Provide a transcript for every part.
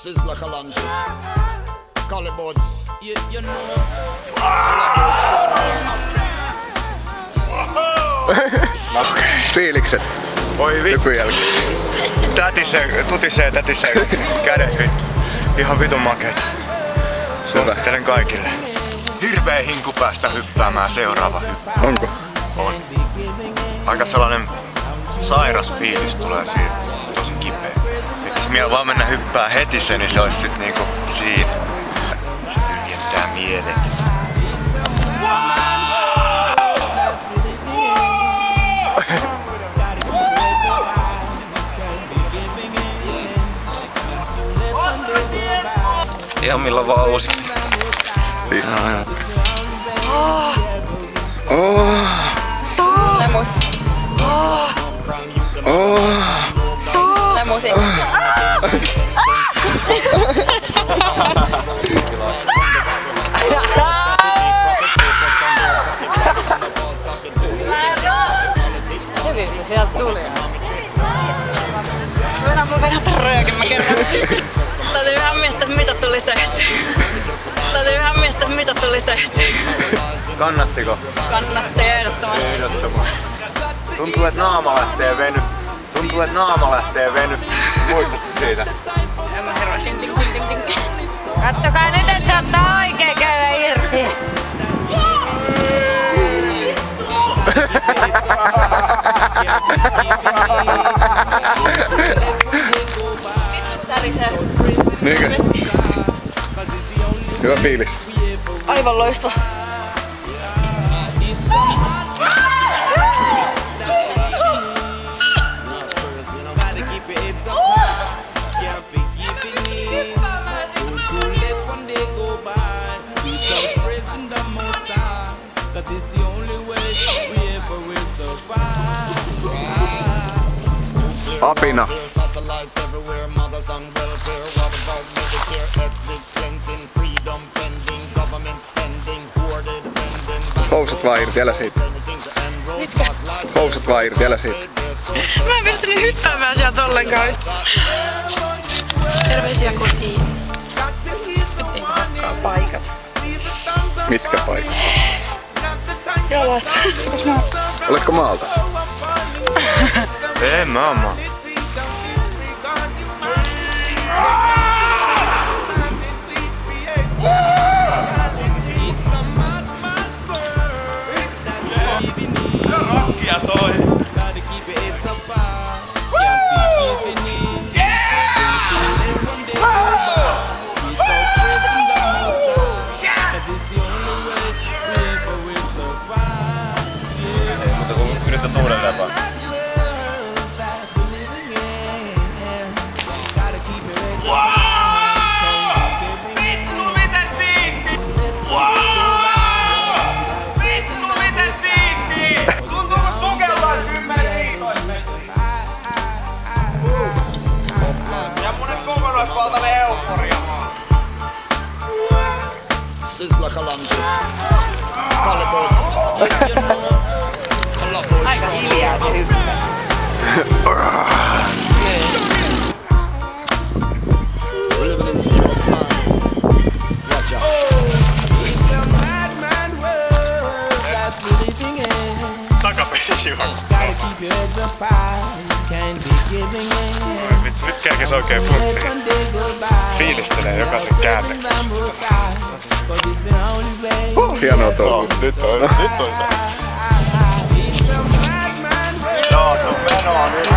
Sizzler Kalanji. Collyboards. You know. Fiilikset. Oi vittu. Tutisee kädet vittu. Ihan vitun makeeta. Suosittelen kaikille. Hirveä hinku päästä hyppäämään seuraava hyppy. Onko? On. Aika sellainen sairas fiilis tulee siitä. Tosi kipeä. Jos minä vaan mennä hyppää heti sen, niin se olisi sit niinku siinä. Se tyhjentää mielen. Ihan milloin vaan uusiksi. Siis. Lämmus. Lämmusi. Hyvin se sieltä tuli. Voidaan mun vedata röökin, mä kerron. Täytyy vähän miettiä, mitä tuli tehty. Kannattiko? Kannatti ehdottomasti. Tuntuu, että naama lähtee veny. Muistatko siitä? En mä herran. Kattokaa nyt, et se ottaa oikein käydä irti. Niinkö? Hyvä fiilis. Aivan loistava. Apina. Housut vaan irti, älä siitä. Mitkä? Housut vaan irti, älä siitä. Mä en pystynyt hyppäämään sieltä ollenkaan. Terveisiä kotiin. Nyt niinku hakkaa paikat. Mitkä paikat? Jalat. Oletko maalta? En mä oo maa. Rockia toi! Mutta kun yrität uudelleen vaan. Sizzler Kalanji. Collyboards. Aika hiljaa se hyppäsi. We're living in serious times. Watch out. Takaperin Nyt kerkes oikein funttiin. Fiilistelee jokaisen käännöksessä. Hienoa touhua. Nyt on. Joo, se on menoa nyt.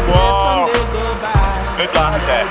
Wow. Nyt lähtee.